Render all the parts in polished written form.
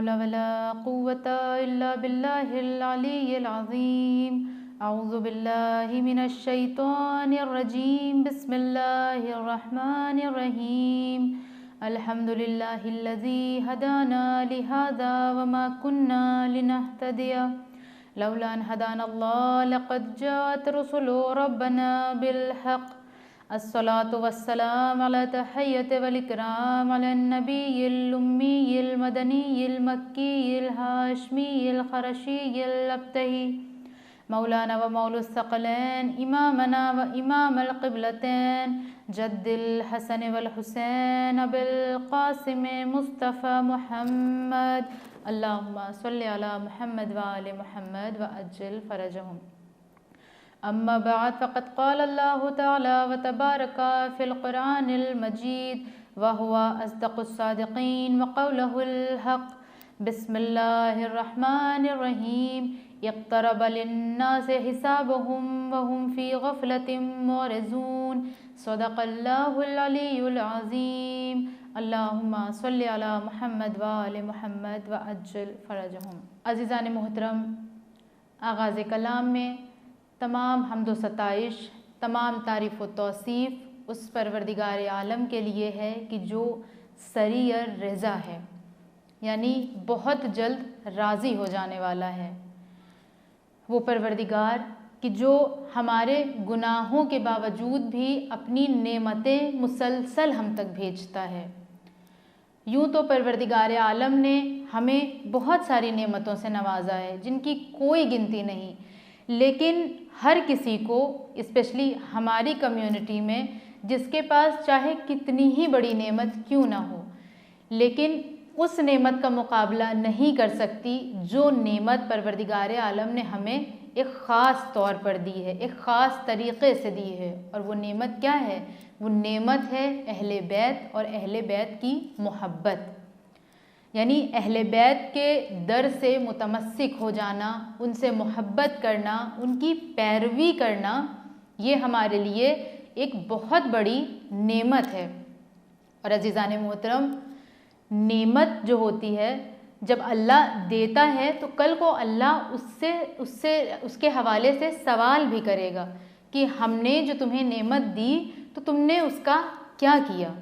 حول ولا قوة إلا بالله العلي العظيم. أعوذ بالله من الشيطان الرجيم. بسم الله الرحمن الرحيم. الحمد لله الذي هدانا لهذا وما كنا لنهتدي لولا أن هدانا الله لقد جاءت رسل ربنا بالحق. الصلاة والسلام على تحية والإكرام على النبي الأمي المدني المكي الهاشمي القرشي الأبتهي مولانا ومولى الثقلين إمامنا وإمام القبلتين جد الحسن والحسين أبي القاسم مصطفى محمد. اللهم صل على محمد وآل محمد وأجل فرجهم. أما بعد فقد قال الله تعالى وتبارك في القرآن المجيد وهو أصدق الصادقين وقوله الحق. بسم الله الرحمن الرحيم. اقترب للناس حسابهم وهم في غفلة معرضون. صدق الله العلي العظيم. اللهم صل على محمد وآل محمد وأجل فرجهم. عزیزان محترم، آغاز کلام میں تمام حمد و ستائش، تمام تعریف و توصیف اس پروردگار عالم کے لیے ہے کہ جو سریع رضا ہے، یعنی بہت جلد راضی ہو جانے والا ہے. وہ پروردگار کہ جو ہمارے گناہوں کے باوجود بھی اپنی نعمتیں مسلسل ہم تک بھیجتا ہے. یوں تو پروردگار عالم نے ہمیں بہت ساری نعمتوں سے نوازا ہے جن کی کوئی گنتی نہیں، لیکن ہر کسی کو، اسپیشلی ہماری کمیونٹی میں، جس کے پاس چاہے کتنی ہی بڑی نعمت کیوں نہ ہو، لیکن اس نعمت کا مقابلہ نہیں کر سکتی جو نعمت پروردگار عالم نے ہمیں ایک خاص طور پر دی ہے، ایک خاص طریقے سے دی ہے. اور وہ نعمت کیا ہے؟ وہ نعمت ہے اہل بیت اور اہل بیت کی محبت. یعنی اہل بیت کے در سے متمسک ہو جانا، ان سے محبت کرنا، ان کی پیروی کرنا، یہ ہمارے لیے ایک بہت بڑی نعمت ہے. اور عزیزان محترم، نعمت جو ہوتی ہے جب اللہ دیتا ہے تو کل کو اللہ اس کے حوالے سے سوال بھی کرے گا کہ ہم نے جو تمہیں نعمت دی تو تم نے اس کا کیا کیا.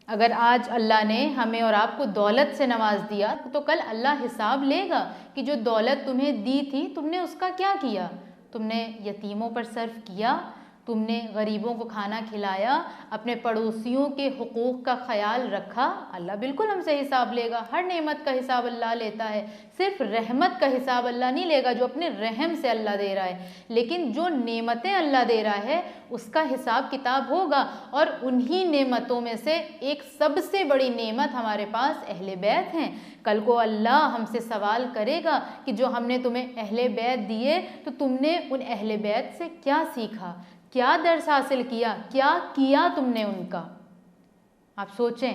اگر آج اللہ نے ہمیں اور آپ کو دولت سے نواز دیا تو کل اللہ حساب لے گا کہ جو دولت تمہیں دی تھی تم نے اس کا کیا کیا. تم نے یتیموں پر صرف کیا، تم نے غریبوں کو کھانا کھلایا، اپنے پڑوسیوں کے حقوق کا خیال رکھا. اللہ بالکل ہم سے حساب لے گا. ہر نعمت کا حساب اللہ لیتا ہے. صرف رحمت کا حساب اللہ نہیں لے گا جو اپنے رحم سے اللہ دے رہا ہے، لیکن جو نعمتیں اللہ دے رہا ہے اس کا حساب کتاب ہوگا. اور انہی نعمتوں میں سے ایک سب سے بڑی نعمت ہمارے پاس اہل بیت ہیں. کل کو اللہ ہم سے سوال کرے گا کہ جو ہم نے تمہیں اہل بیت دیے تو تم نے ان اہل بیت سے کیا سیکھا، کیا درس حاصل کیا، کیا کیا تم نے ان کا. آپ سوچیں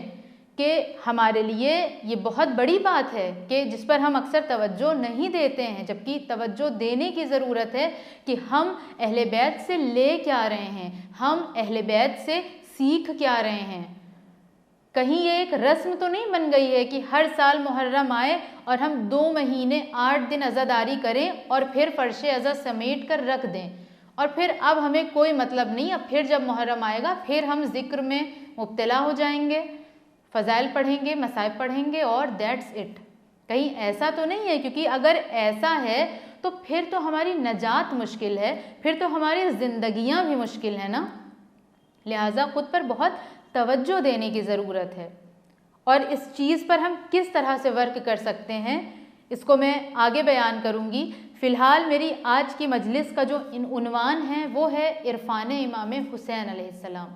کہ ہمارے لیے یہ بہت بڑی بات ہے کہ جس پر ہم اکثر توجہ نہیں دیتے ہیں، جبکہ توجہ دینے کی ضرورت ہے کہ ہم اہل بیت سے لے کیا رہے ہیں، ہم اہل بیت سے سیکھ کیا رہے ہیں. کہیں یہ ایک رسم تو نہیں بن گئی ہے کہ ہر سال محرم آئے اور ہم 2 مہینے 8 دن عزاداری کریں اور پھر فرش عزا سمیٹ کر رکھ دیں اور پھر اب ہمیں کوئی مطلب نہیں، اب پھر جب محرم آئے گا پھر ہم ذکر میں مبتلا ہو جائیں گے، فضائل پڑھیں گے، مصائب پڑھیں گے اور دیٹس اٹ. کہیں ایسا تو نہیں ہے؟ کیونکہ اگر ایسا ہے تو پھر تو ہماری نجات مشکل ہے، پھر تو ہماری زندگیاں بھی مشکل ہیں نا. لہٰذا خود پر بہت توجہ دینے کی ضرورت ہے. اور اس چیز پر ہم کس طرح سے ورک کر سکتے ہیں اس کو میں آگے بیان کروں گی. فی الحال میری آج کی مجلس کا جو عنوان ہے وہ ہے عرفان امام حسین علیہ السلام.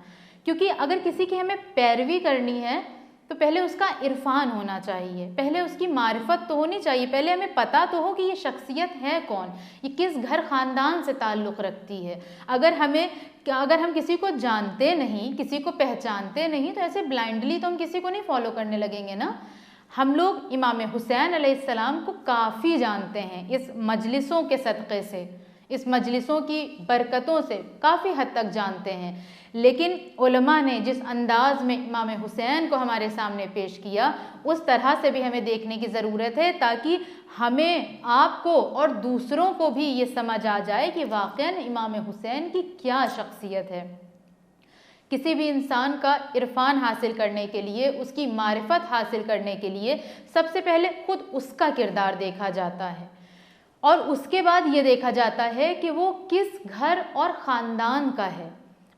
کیونکہ اگر کسی کی ہمیں پیروی کرنی ہے تو پہلے اس کا عرفان ہونا چاہیے، پہلے اس کی معرفت تو ہونی چاہیے، پہلے ہمیں پتہ تو ہو کہ یہ شخصیت ہے کون، یہ کس گھر خاندان سے تعلق رکھتی ہے. اگر ہم کسی کو جانتے نہیں، کسی کو پہچانتے نہیں تو ایسے بلائنڈلی تو ہم کسی کو نہیں فالو کرنے لگیں گے نا. ہم لوگ امام حسین علیہ السلام کو کافی جانتے ہیں اس مجلسوں کے صدقے سے، اس مجلسوں کی برکتوں سے کافی حد تک جانتے ہیں، لیکن علماء نے جس انداز میں امام حسین کو ہمارے سامنے پیش کیا اس طرح سے بھی ہمیں دیکھنے کی ضرورت ہے، تاکہ ہمیں، آپ کو اور دوسروں کو بھی یہ سمجھ آ جائے کہ واقعاً امام حسین کی کیا شخصیت ہے۔ کسی بھی انسان کا عرفان حاصل کرنے کے لیے، اس کی معرفت حاصل کرنے کے لیے سب سے پہلے خود اس کا کردار دیکھا جاتا ہے، اور اس کے بعد یہ دیکھا جاتا ہے کہ وہ کس گھر اور خاندان کا ہے،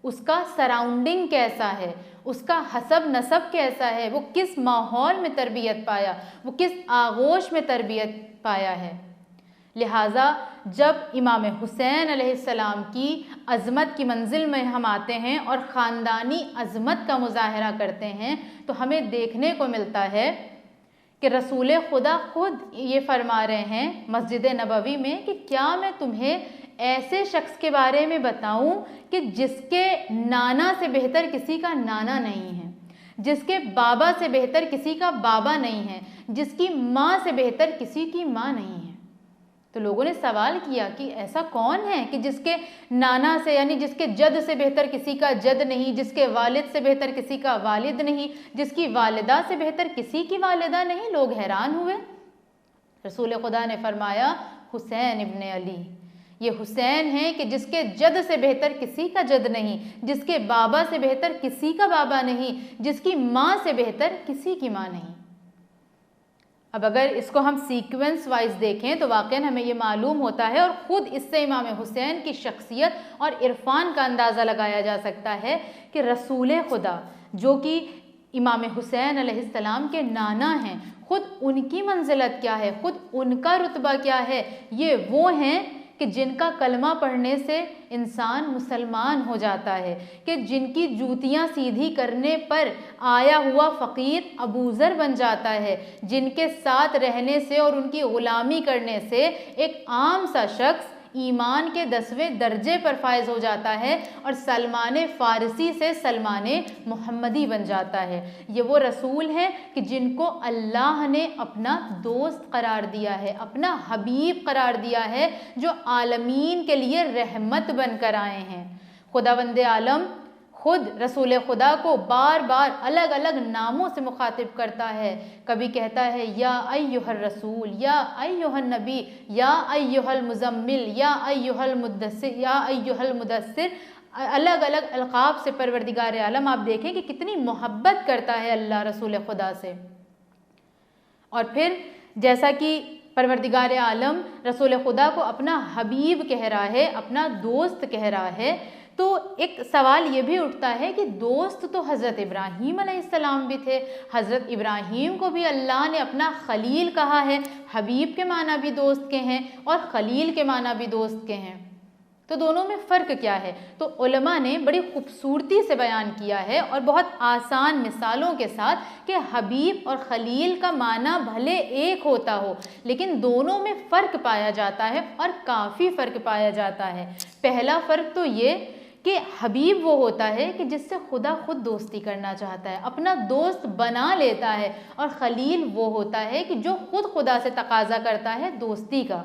اس کا سراؤنڈنگ کیسا ہے، اس کا حسب نسب کیسا ہے، وہ کس ماحول میں تربیت پایا، وہ کس آغوش میں تربیت پایا ہے۔ لہٰذا جب امام حسین علیہ السلام کی عظمت کی منزل میں ہم آتے ہیں اور خاندانی عظمت کا مظاہرہ کرتے ہیں تو ہمیں دیکھنے کو ملتا ہے کہ رسول خدا خود یہ فرما رہے ہیں مسجد نبوی میں کہ کیا میں تمہیں ایسے شخص کے بارے میں بتاؤں کہ جس کے نانا سے بہتر کسی کا نانا نہیں ہے، جس کے بابا سے بہتر کسی کا بابا نہیں ہے، جس کی ماں سے بہتر کسی کی ماں نہیں ہے۔ تو لوگوں نے سوال کیا کہ ایسا کون ہے کہ جس کے نانا سے، یعنی جس کے جد سے بہتر کسی کا جد نہیں، جس کے والد سے بہتر کسی کا والد نہیں، جس کی والدہ سے بہتر کسی کی والدہ نہیں۔ لوگ حیران ہوئے۔ رسول خدا نے فرمایا حسین ابن علی، یہ حسین ہیں کہ جس کے جد سے بہتر کسی کا جد نہیں، جس کے بابا سے بہتر کسی کا بابا نہیں، جس کی ماں سے بہتر کسی کی ماں نہیں۔ اب اگر اس کو ہم سیکوینس وائز دیکھیں تو واقعاً ہمیں یہ معلوم ہوتا ہے، اور خود اس سے امام حسین کی شخصیت اور عرفان کا اندازہ لگایا جا سکتا ہے کہ رسول خدا جو کہ امام حسین علیہ السلام کے نانا ہیں، خود ان کی منزلت کیا ہے، خود ان کا رتبہ کیا ہے۔ یہ وہ ہیں کہ جن کا کلمہ پڑھنے سے انسان مسلمان ہو جاتا ہے، کہ جن کی جوتیاں سیدھی کرنے پر آیا ہوا فقیر ابو ذر بن جاتا ہے، جن کے ساتھ رہنے سے اور ان کی غلامی کرنے سے ایک عام سا شخص ایمان کے 10ویں درجے پر فائز ہو جاتا ہے اور سلمان فارسی سے سلمان محمدی بن جاتا ہے۔ یہ وہ رسول ہیں کہ جن کو اللہ نے اپنا دوست قرار دیا ہے، اپنا حبیب قرار دیا ہے، جو عالمین کے لیے رحمت بن کر آئے ہیں۔ خداوند عالم خود رسول خدا کو بار بار الگ الگ ناموں سے مخاطب کرتا ہے۔ کبھی کہتا ہے یا ایھا الرسول، یا ایھا النبی، یا ایھا المزمل، یا ایھا المدثر، یا ایھا المدثر، الگ الگ القاب سے پروردگار عالم آپ دیکھیں کہ کتنی محبت کرتا ہے اللہ رسول خدا سے۔ اور پھر جیسا کہ پروردگار عالم رسول خدا کو اپنا حبیب کہہ رہا ہے، اپنا دوست کہہ رہا ہے، تو ایک سوال یہ بھی اٹھتا ہے کہ دوست تو حضرت ابراہیم علیہ السلام بھی تھے، حضرت ابراہیم کو بھی اللہ نے اپنا خلیل کہا ہے، حبیب کے معنی بھی دوست کے ہیں اور خلیل کے معنی بھی دوست کے ہیں، تو دونوں میں فرق کیا ہے؟ تو علماء نے بڑی خوبصورتی سے بیان کیا ہے اور بہت آسان مثالوں کے ساتھ کہ حبیب اور خلیل کا معنی بھلے ایک ہوتا ہو لیکن دونوں میں فرق پایا جاتا ہے اور کافی فرق پایا جاتا ہے۔ پہلا فرق تو یہ کہ حبیب وہ ہوتا ہے کہ جس سے خدا خود دوستی کرنا چاہتا ہے، اپنا دوست بنا لیتا ہے، اور خلیل وہ ہوتا ہے کہ جو خود خدا سے تقاضا کرتا ہے دوستی کا۔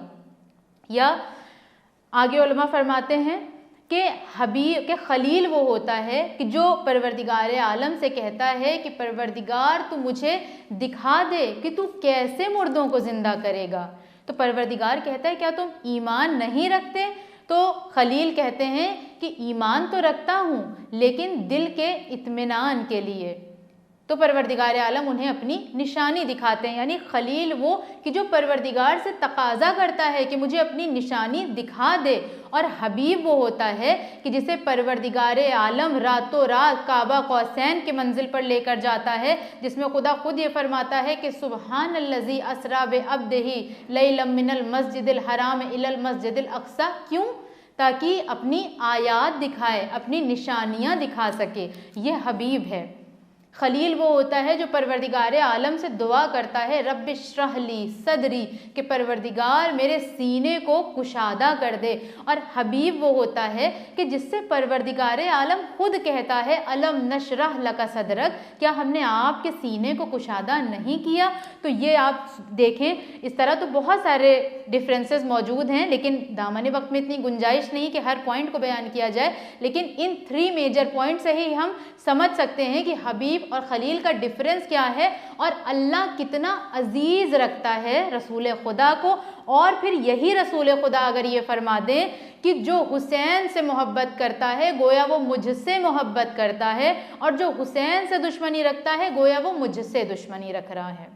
یا آگے علماء فرماتے ہیں کہ حبیب کہ خلیل وہ ہوتا ہے کہ جو پروردگار عالم سے کہتا ہے کہ پروردگار تو مجھے دکھا دے کہ تو کیسے مردوں کو زندہ کرے گا، تو پروردگار کہتا ہے کیا تم ایمان نہیں رکھتے؟ تو خلیل کہتے ہیں کہ ایمان تو رکھتا ہوں لیکن دل کے اطمینان کے لیے، تو پروردگار عالم انہیں اپنی نشانی دکھاتے ہیں۔ یعنی خلیل وہ کہ جو پروردگار سے تقاضا کرتا ہے کہ مجھے اپنی نشانی دکھا دے، اور حبیب وہ ہوتا ہے کہ جسے پروردگار عالم راتوں رات کعبہ قوسین کے منزل پر لے کر جاتا ہے، جس میں خدا خود یہ فرماتا ہے کہ سبحان الذی اسریٰ بعبدہ لیلا من المسجد الحرام الی المسجد الاقصی، کیوں؟ تاکہ اپنی آیات دکھائے، اپنی نشانیاں دکھا سکے۔ یہ حبیب ہے۔ خلیل وہ ہوتا ہے جو پروردگار عالم سے دعا کرتا ہے رب اشرح لی صدری، کہ پروردگار میرے سینے کو کشادہ کر دے، اور حبیب وہ ہوتا ہے کہ جس سے پروردگار عالم خود کہتا ہے الم نشرح لک صدرک، کیا ہم نے آپ کے سینے کو کشادہ نہیں کیا؟ تو یہ آپ دیکھیں، اس طرح تو بہت سارے ڈفرینسز موجود ہیں، لیکن دامن وقت میں اتنی گنجائش نہیں کہ ہر پوائنٹ کو بیان کیا جائے، لیکن ان 3 میجر پوائنٹ سے ہی ہم سمجھ سکتے ہیں کہ حبیب اور خلیل کا ڈفرینس کیا ہے، اور اللہ کتنا عزیز رکھتا ہے رسول خدا کو۔ اور پھر یہی رسول خدا اگر یہ فرما دیں کہ جو حسین سے محبت کرتا ہے گویا وہ مجھ سے محبت کرتا ہے، اور جو حسین سے دشمنی رکھتا ہے گویا وہ مجھ سے دشمنی رکھ رہا ہے۔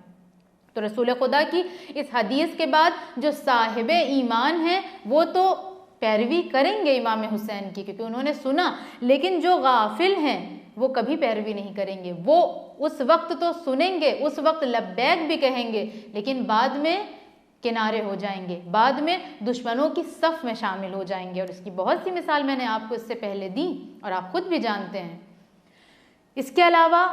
تو رسول خدا کی اس حدیث کے بعد جو صاحب ایمان ہیں وہ تو پیروی کریں گے امام حسین کی، کیونکہ انہوں نے سنا، لیکن جو غافل ہیں وہ کبھی پیروی نہیں کریں گے۔ وہ اس وقت تو سنیں گے، اس وقت لبیک بھی کہیں گے، لیکن بعد میں کنارے ہو جائیں گے، بعد میں دشمنوں کی صف میں شامل ہو جائیں گے، اور اس کی بہت سی مثال میں نے آپ کو اس سے پہلے دی اور آپ خود بھی جانتے ہیں۔ اس کے علاوہ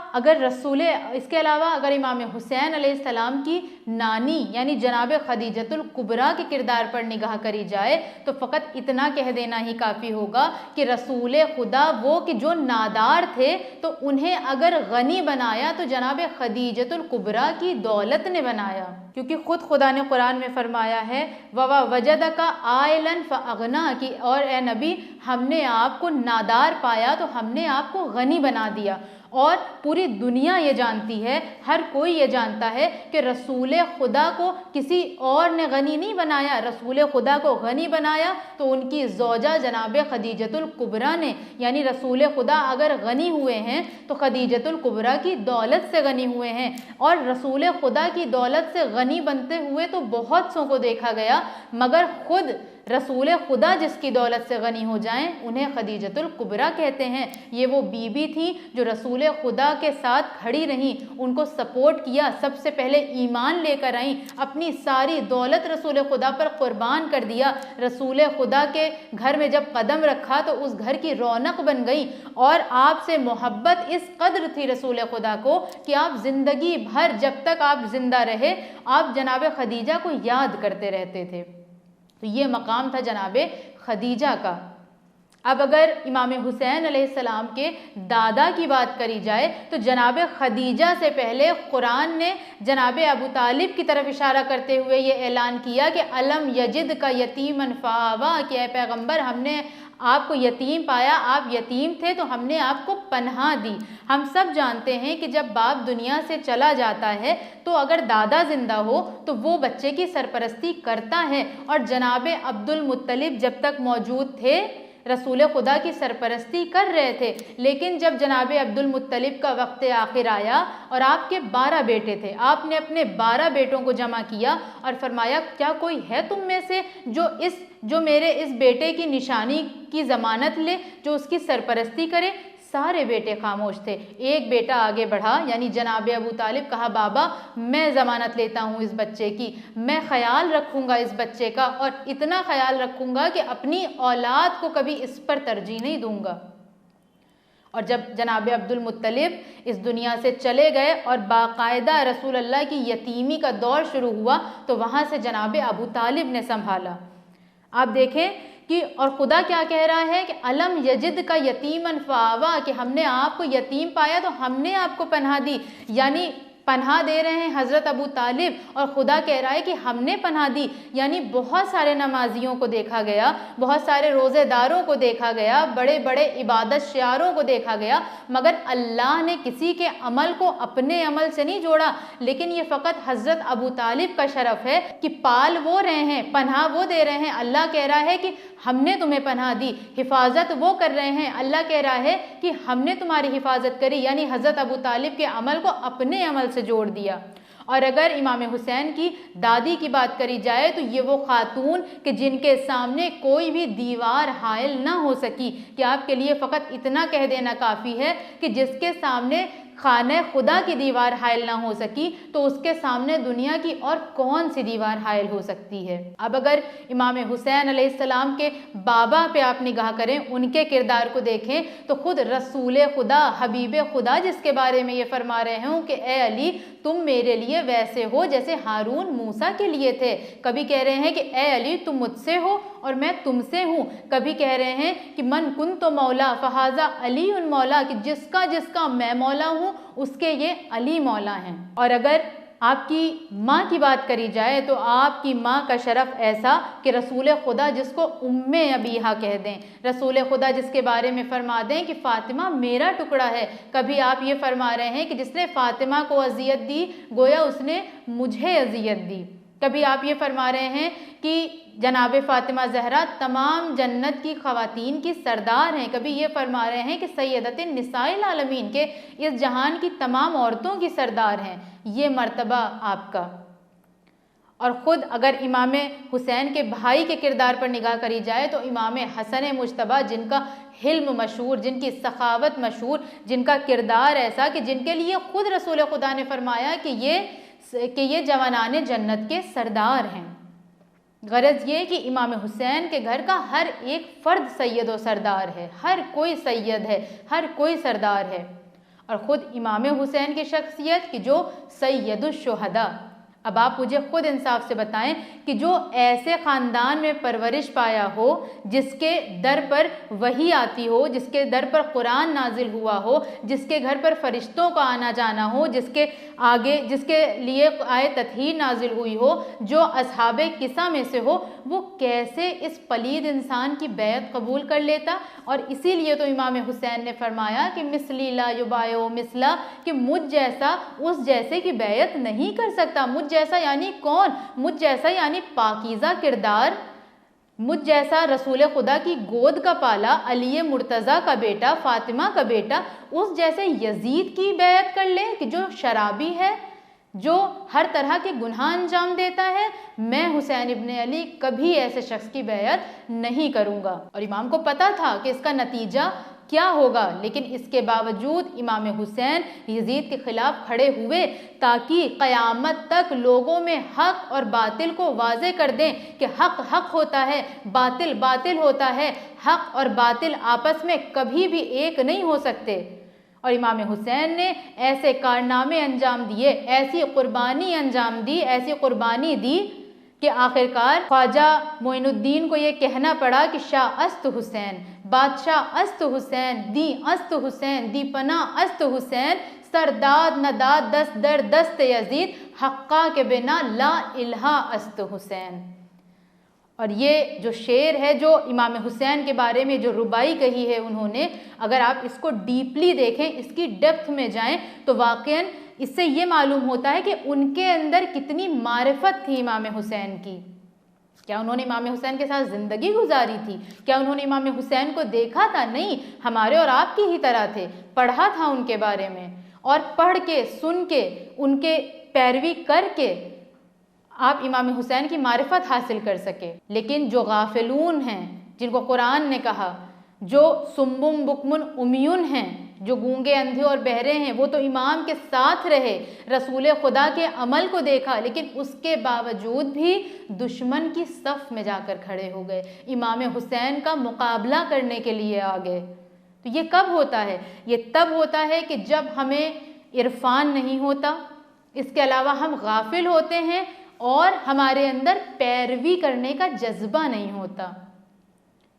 اگر امام حسین علیہ السلام کی نانی یعنی جناب خدیجۃ الکبریٰ کے کردار پر نگاہ کری جائے تو فقط اتنا کہہ دینا ہی کافی ہوگا کہ رسول خدا وہ کہ جو نادار تھے تو انہیں اگر غنی بنایا تو جناب خدیجۃ الکبریٰ کی دولت نے بنایا، کیونکہ خود خدا نے قرآن میں فرمایا ہے وَوَجَدَكَ عَائِلًا فَأَغْنَا، کہ اور اے نبی ہم نے آپ کو نادار پایا تو ہم نے آپ کو غنی بنا دیا۔ اور پوری دنیا یہ جانتی ہے، ہر کوئی یہ جانتا ہے کہ رسول خدا کو کسی اور نے غنی نہیں بنایا، رسول خدا کو غنی بنایا تو ان کی زوجہ جناب خدیجۃ الکبریٰ نے، یعنی رسول خدا اگر غنی ہوئے ہیں تو خدیجۃ الکبریٰ کی دولت سے غنی ہوئے ہیں، اور رسول خدا کی دولت سے غنی بنتے ہوئے تو بہت سوں کو دیکھا گیا، مگر خود رسول خدا جس کی دولت سے غنی ہو جائیں انہیں خدیجۃ الکبریٰ کہتے ہیں۔ یہ وہ بیوی تھی جو رسول خدا کے ساتھ کھڑی رہیں، ان کو سپورٹ کیا، سب سے پہلے ایمان لے کر آئیں، اپنی ساری دولت رسول خدا پر قربان کر دیا، رسول خدا کے گھر میں جب قدم رکھا تو اس گھر کی رونق بن گئی، اور آپ سے محبت اس قدر تھی رسول خدا کو کہ آپ زندگی بھر جب تک آپ زندہ رہے آپ جناب خدیجہ کو یاد کرتے رہتے تھے۔ تو یہ مقام تھا جناب خدیجہ کا۔ اب اگر امام حسین علیہ السلام کے دادا کی بات کری جائے تو جناب خدیجہ سے پہلے قرآن نے جناب ابو طالب کی طرف اشارہ کرتے ہوئے یہ اعلان کیا کہ الم یجد کا یتیما فآویٰ، کہ اے پیغمبر ہم نے آپ کو یتیم پایا، آپ یتیم تھے تو ہم نے آپ کو پناہ دی۔ ہم سب جانتے ہیں کہ جب باپ دنیا سے چلا جاتا ہے تو اگر دادا زندہ ہو تو وہ بچے کی سرپرستی کرتا ہے، اور جناب عبد المطلب جب تک موجود تھے رسول خدا کی سرپرستی کر رہے تھے، لیکن جب جناب عبد المطلب کا وقت آخر آیا اور آپ کے 12 بیٹے تھے، آپ نے اپنے 12 بیٹوں کو جمع کیا اور فرمایا کیا کوئی ہے تم میں سے جو میرے اس بیٹے کی نشانی کی ضمانت لے، جو اس کی سرپرستی کرے؟ سارے بیٹے خاموش تھے۔ ایک بیٹا آگے بڑھا یعنی جناب ابو طالب، کہا بابا میں ضمانت لیتا ہوں اس بچے کی، میں خیال رکھوں گا اس بچے کا، اور اتنا خیال رکھوں گا کہ اپنی اولاد کو کبھی اس پر ترجیح نہیں دوں گا۔ اور جب جناب عبد المطلب اس دنیا سے چلے گئے اور باقاعدہ رسول اللہ کی یتیمی کا دور شروع ہوا تو وہاں سے جناب ابو طالب نے سنبھالا۔ آپ دیکھیں کہ اور خدا کیا کہہ رہا ہے کہ الم یجد کا یتیما فآویٰ، کہ ہم نے آپ کو یتیم پایا تو ہم نے آپ کو پناہ دی، یعنی پناہ دے رہے ہیں حضرت ابو طالب، اور خدا کہہ رہا ہے کہ ہم نے پناہ دی، یعنی بہت سارے نمازیوں کو دیکھا گیا، بہت سارے روزے داروں کو دیکھا گیا، بڑے بڑے عبادت شعاروں کو دیکھا گیا، مگر اللہ نے کسی کے عمل کو اپنے عمل سے نہیں جوڑا، لیکن یہ فقط حضرت ابو طالب کا شرف ہے کہ پال وہ رہے ہیں، پناہ وہ دے رہے ہیں۔ اللہ کہہ رہا ہے کہ ہم نے تمہیں پناہ دی، حفاظت وہ کر رہے ہیں، اللہ کہہ رہا ہے کہ ہم نے تمہاری حفاظت کری، یعنی حضرت ابو طالب کے عمل کو اپنے عمل سے جوڑ دیا۔ اور اگر امام حسین کی دادی کی بات کری جائے تو یہ وہ خاتون کہ جن کے سامنے کوئی بھی دیوار حائل نہ ہو سکی، کہ آپ کے لیے فقط اتنا کہہ دینا کافی ہے کہ جس کے سامنے خانہ خدا کی دیوار حائل نہ ہو سکی تو اس کے سامنے دنیا کی اور کون سی دیوار حائل ہو سکتی ہے۔ اب اگر امام حسین علیہ السلام کے بابا پہ آپ نگاہ کریں، ان کے کردار کو دیکھیں تو خود رسول خدا، حبیب خدا جس کے بارے میں یہ فرما رہے ہوں کہ اے علی تم میرے لیے ویسے ہو جیسے ہارون موسیٰ کے لیے تھے۔ کبھی کہہ رہے ہیں کہ اے علی تم مجھ سے ہو اور میں تم سے ہوں، کبھی کہہ رہے ہیں کہ من کنت مولا فہذا علی مولا، کہ جس کا میں مولا ہوں اس کے یہ علی مولا ہیں۔ اور اگر آپ کی ماں کی بات کری جائے تو آپ کی ماں کا شرف ایسا کہ رسول خدا جس کو ام ابیہا کہہ دیں، رسول خدا جس کے بارے میں فرما دیں کہ فاطمہ میرا ٹکڑا ہے۔ کبھی آپ یہ فرما رہے ہیں کہ جس نے فاطمہ کو اذیت دی گویا اس نے مجھے اذیت دی۔ کبھی آپ یہ فرما رہے ہیں کہ جناب فاطمہ زہرا تمام جنت کی خواتین کی سردار ہیں۔ کبھی یہ فرما رہے ہیں کہ سیدۃ النساء العالمین، کے اس جہان کی تمام عورتوں کی سردار ہیں۔ یہ مرتبہ آپ کا۔ اور خود اگر امام حسین کے بھائی کے کردار پر نگاہ کری جائے تو امام حسن مجتبیٰ جن کا حلم مشہور، جن کی سخاوت مشہور، جن کا کردار ایسا کہ جن کے لیے خود رسول خدا نے فرمایا کہ یہ جوانان جنت کے سردار ہیں۔ غرض یہ کہ امام حسین کے گھر کا ہر ایک فرد سید و سردار ہے، ہر کوئی سید ہے، ہر کوئی سردار ہے۔ اور خود امام حسین کی شخصیت کہ جو سید الشہداء۔ اب آپ مجھے خود انصاف سے بتائیں کہ جو ایسے خاندان میں پرورش پایا ہو، جس کے در پر وحی آتی ہو، جس کے در پر قرآن نازل ہوا ہو، جس کے گھر پر فرشتوں کا آنا جانا ہو، جس کے لیے آیت تطہیر نازل ہوئی ہو، جو اصحاب کسا میں سے ہو، وہ کیسے اس پلید انسان کی بیعت قبول کر لیتا؟ اور اسی لیے تو امام حسین نے فرمایا کہ مثلی لا یبایع مثلا، کہ مجھ جیسا اس جیسے کی بیعت نہیں کر سکتا۔ مجھ جیسا یعنی کون؟ مجھ جیسا یعنی پاکیزہ کردار، مجھ جیسا رسول خدا کی گود کا پالا، علی مرتضیٰ کا بیٹا، فاطمہ کا بیٹا، اس جیسے یزید کی بیعت کر لے کہ جو شرابی ہے، جو ہر طرح کے گناہ انجام دیتا ہے۔ میں حسین ابن علی کبھی ایسے شخص کی بیعت نہیں کروں گا۔ اور امام کو پتا تھا کہ اس کا نتیجہ کیا ہوگا، لیکن اس کے باوجود امام حسین یزید کے خلاف کھڑے ہوئے تاکہ قیامت تک لوگوں میں حق اور باطل کو واضح کر دیں کہ حق حق ہوتا ہے، باطل باطل ہوتا ہے، حق اور باطل آپس میں کبھی بھی ایک نہیں ہو سکتے۔ اور امام حسین نے ایسے کارنامے انجام دیے، ایسی قربانی انجام دی، ایسی قربانی دی کہ آخرکار خواجہ معین الدین کو یہ کہنا پڑا کہ شاہ است حسین، بادشاہ است حسین، دی است حسین، دی پناہ است حسین، سرداد نداد دست در دست یزید، حقا کے بنا لا الہ است حسین۔ اور یہ جو شعر ہے جو امام حسین کے بارے میں جو ربائی کہی ہے انہوں نے، اگر آپ اس کو ڈیپلی دیکھیں، اس کی ڈیپتھ میں جائیں تو واقعاً اس سے یہ معلوم ہوتا ہے کہ ان کے اندر کتنی معرفت تھی امام حسین کی۔ کیا انہوں نے امام حسین کے ساتھ زندگی گزاری تھی؟ کیا انہوں نے امام حسین کو دیکھا تھا؟ نہیں، ہمارے اور آپ کی ہی طرح تھے، پڑھا تھا ان کے بارے میں، اور پڑھ کے، سن کے، ان کے پیروی کر کے آپ امام حسین کی معرفت حاصل کر سکے۔ لیکن جو غافلون ہیں، جن کو قرآن نے کہا، جو سمبم بکمن امیون ہیں، جو گونگے اندھے اور بہرے ہیں، وہ تو امام کے ساتھ رہے، رسول خدا کے عمل کو دیکھا، لیکن اس کے باوجود بھی دشمن کی صف میں جا کر کھڑے ہو گئے، امام حسین کا مقابلہ کرنے کے لیے آ گئے۔ تو یہ کب ہوتا ہے؟ یہ تب ہوتا ہے کہ جب ہمیں عرفان نہیں ہوتا، اس کے علاوہ ہم غافل ہوتے ہیں اور ہمارے اندر پیروی کرنے کا جذبہ نہیں ہوتا۔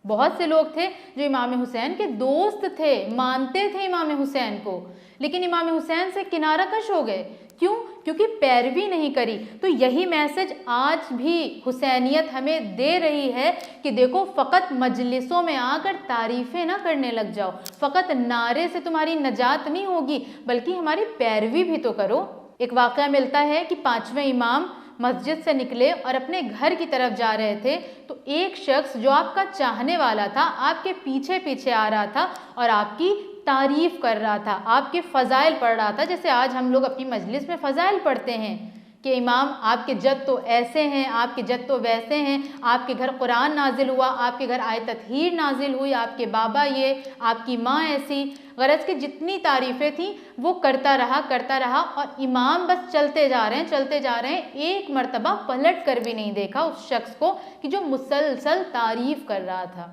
بہت سے لوگ تھے جو امام حسین کے دوست تھے، مانتے تھے امام حسین کو، لیکن امام حسین سے کنارہ کش ہو گئے۔ کیوں؟ کیونکہ پیروی نہیں کری۔ تو یہی میسج آج بھی حسینیت ہمیں دے رہی ہے کہ دیکھو، فقط مجلسوں میں آ کر تعریفیں نہ کرنے لگ جاؤ، فقط نعرے سے تمہاری نجات نہیں ہوگی، بلکہ ہماری پیروی بھی تو کرو۔ ایک واقعہ ملتا ہے کہ 5ویں امام مسجد سے نکلے اور اپنے گھر کی طرف جا رہے تھے تو ایک شخص جو آپ کا چاہنے والا تھا آپ کے پیچھے پیچھے آ رہا تھا اور آپ کی تعریف کر رہا تھا، آپ کے فضائل پڑھ رہا تھا، جیسے آج ہم لوگ اپنی مجلس میں فضائل پڑھتے ہیں کہ امام آپ کے جد تو ایسے ہیں، آپ کے جد تو ویسے ہیں، آپ کے گھر قرآن نازل ہوا، آپ کے گھر آیت تطہیر نازل ہوئی، آپ کے بابا یہ، آپ کی ماں ایسی، غرض کہ جتنی تعریفیں تھیں وہ کرتا رہا اور امام بس چلتے جا رہے ہیں، ایک مرتبہ پلٹ کر بھی نہیں دیکھا اس شخص کو کہ جو مسلسل تعریف کر رہا تھا۔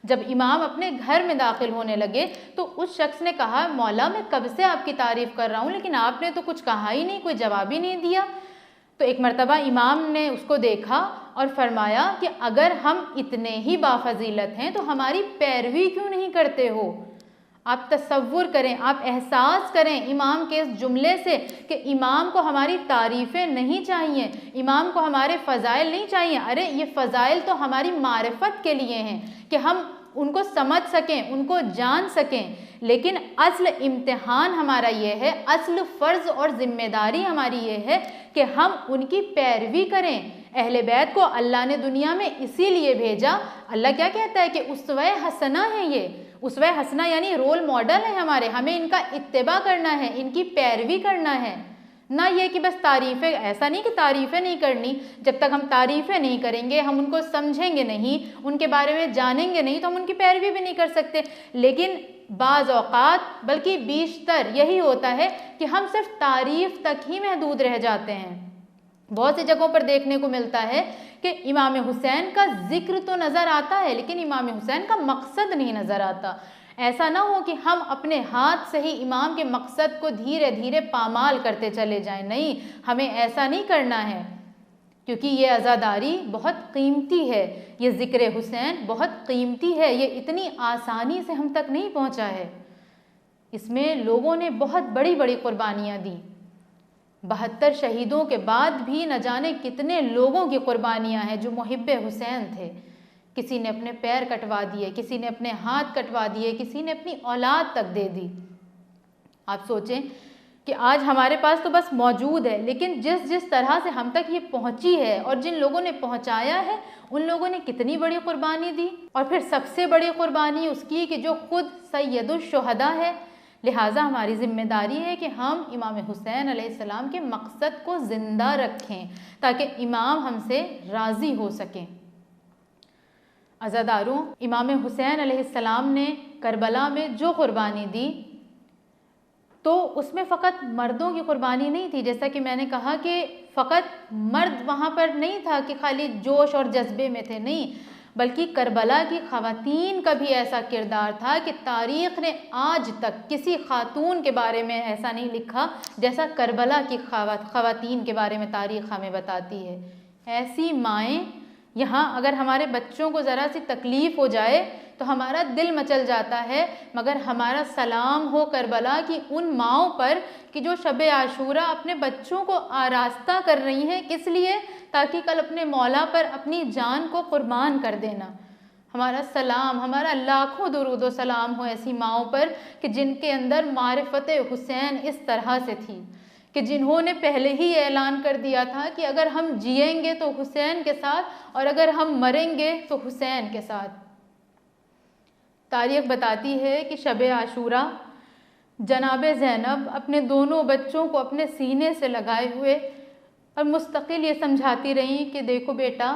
جب امام اپنے گھر میں داخل ہونے لگے تو اس شخص نے کہا مولا میں کب سے آپ کی تعریف کر رہا ہوں لیکن آپ نے تو کچھ کہا ہی نہیں، کوئی جواب ہی نہیں دیا۔ تو ایک مرتبہ امام نے اس کو دیکھا اور فرمایا کہ اگر ہم اتنے ہی بافضیلت ہیں تو ہماری پیروی کیوں نہیں کرتے ہو؟ آپ تصور کریں، آپ احساس کریں امام کے اس جملے سے کہ امام کو ہماری تعریفیں نہیں چاہیے، امام کو ہمارے فضائل نہیں چاہیے۔ ارے یہ فضائل تو ہماری معرفت کے لیے ہیں کہ ہم ان کو سمجھ سکیں، ان کو جان سکیں، لیکن اصل امتحان ہمارا یہ ہے، اصل فرض اور ذمہ داری ہماری یہ ہے کہ ہم ان کی پیروی کریں۔ اہل بیت کو اللہ نے دنیا میں اسی لیے بھیجا۔ اللہ کیا کہتا ہے کہ اسوہ حسنہ ہے، یہ اسوہ حسنہ یعنی رول ماڈل ہے ہمارے، ہمیں ان کا اتباع کرنا ہے، ان کی پیروی کرنا ہے، نہ یہ کہ بس تعریفیں۔ ایسا نہیں کہ تعریفیں نہیں کرنی، جب تک ہم تعریفیں نہیں کریں گے، ہم ان کو سمجھیں گے نہیں، ان کے بارے میں جانیں گے نہیں تو ہم ان کی پیروی بھی نہیں کر سکتے۔ لیکن بعض اوقات بلکہ بیشتر یہی ہوتا ہے کہ ہم صرف تعریف تک ہی محدود رہ جاتے ہیں۔ بہت سی جگہوں پر دیکھنے کو ملتا ہے کہ امام حسین کا ذکر تو نظر آتا ہے لیکن امام حسین کا مقصد نہیں نظر آتا۔ ایسا نہ ہو کہ ہم اپنے ہاتھ سے ہی امام کے مقصد کو دھیرے دھیرے پامال کرتے چلے جائیں، نہیں، ہمیں ایسا نہیں کرنا ہے، کیونکہ یہ عزاداری بہت قیمتی ہے، یہ ذکر حسین بہت قیمتی ہے، یہ اتنی آسانی سے ہم تک نہیں پہنچا ہے، اس میں لوگوں نے بہت بڑی بڑی قربانیاں دیں۔ 72 شہیدوں کے بعد بھی نہ جانے کتنے لوگوں کی قربانیاں ہیں جو محب حسین تھے۔ کسی نے اپنے پیر کٹوا دیے، کسی نے اپنے ہاتھ کٹوا دیے، کسی نے اپنی اولاد تک دے دی۔ آپ سوچیں کہ آج ہمارے پاس تو بس موجود ہے، لیکن جس طرح سے ہم تک یہ پہنچی ہے اور جن لوگوں نے پہنچایا ہے ان لوگوں نے کتنی بڑی قربانی دی، اور پھر سب سے بڑی قربانی اس کی کہ جو خود سید الشہداء ہے۔ لہٰذا ہماری ذمہ داری ہے کہ ہم امام حسین علیہ السلام کے مقصد کو زندہ رکھیں تاکہ امام ہم سے راضی ہو سکیں۔ عزاداروں، امام حسین علیہ السلام نے کربلا میں جو قربانی دی تو اس میں فقط مردوں کی قربانی نہیں تھی، جیسا کہ میں نے کہا کہ فقط مرد وہاں پر نہیں تھا کہ خالی جوش اور جذبے میں تھے، نہیں، بلکہ کربلا کی خواتین کا بھی ایسا کردار تھا کہ تاریخ نے آج تک کسی خاتون کے بارے میں ایسا نہیں لکھا جیسا کربلا کی خواتین کے بارے میں تاریخ ہمیں بتاتی ہے۔ ایسی مائیں، یہاں اگر ہمارے بچوں کو ذرا سی تکلیف ہو جائے تو ہمارا دل مچل جاتا ہے، مگر ہمارا سلام ہو کربلا کی ان ماؤں پر کہ جو شب عاشورہ اپنے بچوں کو آراستہ کر رہی ہیں، کس لیے؟ تاکہ کل اپنے مولا پر اپنی جان کو قربان کر دینا۔ ہمارا سلام، ہمارا لاکھوں درود و سلام ہو ایسی ماؤں پر کہ جن کے اندر معرفت حسین اس طرح سے تھی کہ جنہوں نے پہلے ہی اعلان کر دیا تھا کہ اگر ہم جئیں گے تو حسین کے ساتھ اور اگر ہم مریں گے تو حسین کے ساتھ۔ تاریخ بتاتی ہے کہ شب عاشورہ جناب زینب اپنے دونوں بچوں کو اپنے سینے سے لگائے ہوئے اور مستقل یہ سمجھاتی رہیں کہ دیکھو بیٹا،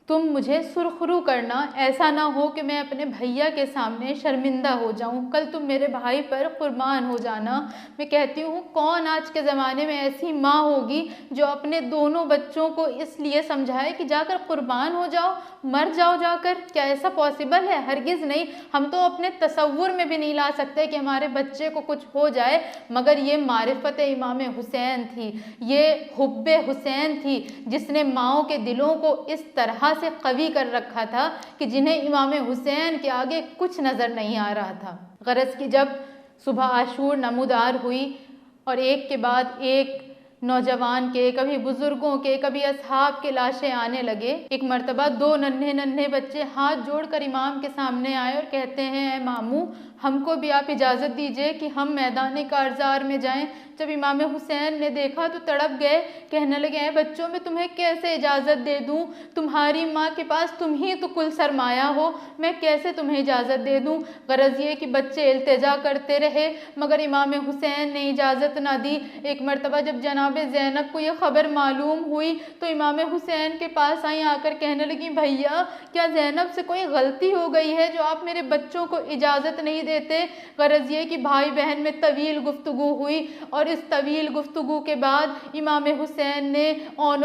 تم مجھے سرخرو کرنا، ایسا نہ ہو کہ میں اپنے بھیا کے سامنے شرمندہ ہو جاؤں، کل تم میرے بھائی پر قربان ہو جانا۔ میں کہتی ہوں کون آج کے زمانے میں ایسی ماں ہوگی جو اپنے دونوں بچوں کو اس لیے سمجھائے کہ جا کر قربان ہو جاؤ، مر جاؤ جا کر؟ کیا ایسا پاسبل ہے؟ ہرگز نہیں۔ ہم تو اپنے تصور میں بھی نہیں لا سکتے کہ ہمارے بچے کو کچھ ہو جائے، مگر یہ معرفت امام حسین تھی، یہ حب حسین تھی جس نے ماؤں کے دلوں کو اس طرح سے قوی کر رکھا تھا کہ جنہیں امام حسین کے آگے کچھ نظر نہیں آ رہا تھا۔ غرض کہ جب صبح عاشور نمودار ہوئی اور ایک کے بعد ایک نوجوان کے، کبھی بزرگوں کے، کبھی اصحاب کے لاشیں آنے لگے، ایک مرتبہ 2 ننھے بچے ہاتھ جوڑ کر امام کے سامنے آئے اور کہتے ہیں اے ماموں، ہم کو بھی آپ اجازت دیجئے کہ ہم میدان کارزار میں جائیں۔ جب امام حسین نے دیکھا تو تڑپ گئے، کہنے لگے اے بچوں، میں تمہیں کیسے اجازت دے دوں؟ تمہاری ماں کے پاس تم ہی تو کل سرمایہ ہو، میں کیسے تمہیں اجازت دے دوں؟ غرض یہ کہ بچے التجا کرتے رہے مگر امام حسین نے اجازت نہ دی۔ ایک مرتبہ جب جناب جناب زینب کو یہ خبر معلوم ہوئی تو امام حسین کے پاس آئیں، آ کر کہنے لگیں بھیا کیا زینب سے کوئی غلطی ہو گئی ہے جو آپ میرے بچوں کو اجازت نہیں دیتے؟ غرض یہ کہ بھائی بہن میں طویل گفتگو ہوئی، اور اس طویل گفتگو کے بعد امام حسین نے اون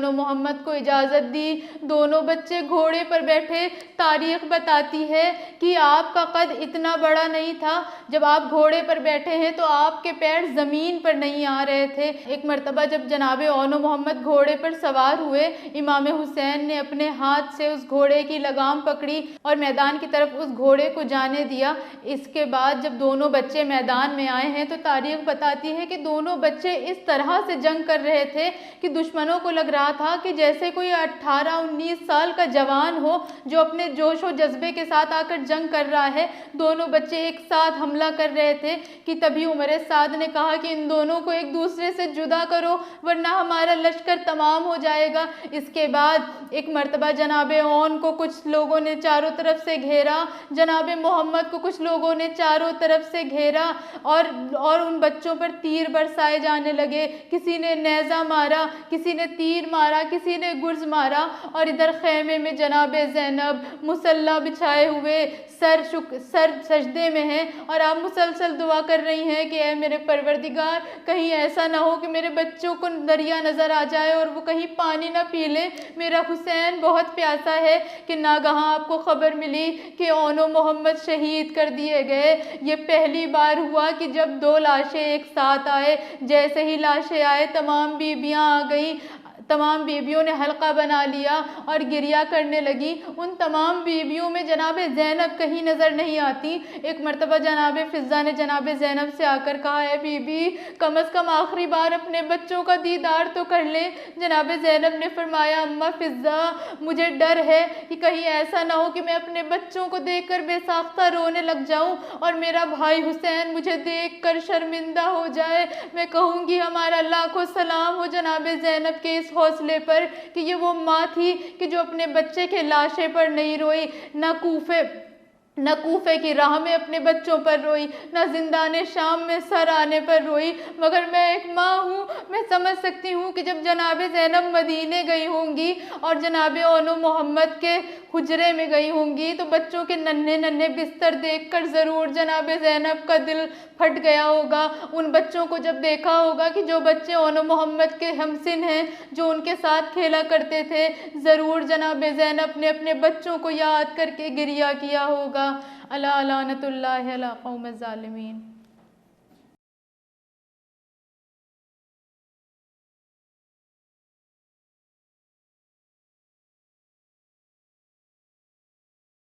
و محمد کو اجازت دی۔ دونوں بچے گھوڑے پر بیٹھے۔ تاریخ بتاتی ہے کہ آپ کا قد اتنا بڑا نہیں تھا، جب آپ گھوڑے پر بیٹھے ہیں تو آپ کے پیر زمین پر نہیں آ رہے تھے۔ ایک مرتبہ جب جناب اون و محمد گھوڑے پر سوار ہوئے، امام حسین نے اپنے ہاتھ سے اس گھوڑے کی لگام پکڑی اور میدان کی طرف اس گھوڑے کو جانے دیا۔ اس کے بعد جب دونوں بچے میدان میں آئے ہیں تو تاریخ بتاتی ہے کہ دونوں بچے اس طرح سے جنگ کر رہے تھے کہ دشمنوں کو لگ رہا تھا کہ جیسے کوئی 18-19 سال کا جوان ہو جو اپنے جوش و جذبے کے ساتھ آ کر جنگ کر رہا ہے۔ دونوں بچے ایک ساتھ حملہ کر رہے تھے کہ تبھی عمر سعد نے کہا کہ ان دونوں کو ایک دوسرے سے جدا کرو ورنہ ہمارا لشکر تمام ہو جائے گا۔ اس کے بعد ایک مرتبہ جناب اون کو کچھ لوگوں نے چاروں طرف سے گھیرا، جناب محمد کو کچھ لوگوں نے چاروں طرف سے گھیرا اور ان بچوں پر تیر برسائے جانے لگے۔ کسی نے نیزہ مارا، کسی نے تیر مارا، کسی نے گرز مارا، اور ادھر خیمے میں جناب زینب مسلح بچھائے ہوئے سر سجدے میں ہیں اور آپ مسلسل دعا کر رہی ہیں کہ اے میرے پروردگار کہیں ایسا نہ ہو کہ میرے بچوں کو دریا نظر آ جائے اور وہ کہیں پانی نہ پی لیں، میرا حسین بہت پیاسا ہے۔ کہ ناگہاں آپ کو خبر ملی کہ اون و محمد شہید کر دیے گئے۔ یہ پہلی بار ہوا کہ جب دو لاشیں ایک ساتھ آئے، جیسے ہی لاشیں آئے تمام بیبیاں آ گئیں، تمام بیبیوں نے حلقہ بنا لیا اور گریہ کرنے لگی۔ ان تمام بیبیوں میں جناب زینب کہیں نظر نہیں آتی۔ ایک مرتبہ جناب فضہ نے جناب زینب سے آ کر کہا اے بی بی کم از کم آخری بار اپنے بچوں کا دیدار تو کر لیں۔ جناب زینب نے فرمایا اماں فضہ مجھے ڈر ہے کہ کہیں ایسا نہ ہو کہ میں اپنے بچوں کو دیکھ کر بے ساختہ رونے لگ جاؤں اور میرا بھائی حسین مجھے دیکھ کر شرمندہ ہو جائے۔ میں کہوں گی ہمارا لاکھوں سلام ہو جناب زینب کے اس حوصلے پر کہ یہ وہ ماں تھی کہ جو اپنے بچے کے لاشے پر نہیں روئی، نہ کوفے کی راہ میں اپنے بچوں پر روئی، نہ زندان شام میں سر آنے پر روئی۔ مگر میں ایک ماں ہوں، میں سمجھ سکتی ہوں کہ جب جناب زینب مدینے گئی ہوں گی اور جناب اون و محمد کے حجرے میں گئی ہوں گی تو بچوں کے ننھے ننھے بستر دیکھ کر ضرور جناب زینب کا دل پھٹ گیا ہوگا۔ ان بچوں کو جب دیکھا ہوگا کہ جو بچے اون و محمد کے ہمسن ہیں، جو ان کے ساتھ کھیلا کرتے تھے، ضرور جناب زینب نے اپنے بچوں کو یاد کر کے گریہ کیا ہوگا۔ الا لعنت اللہ علی قوم الظالمین۔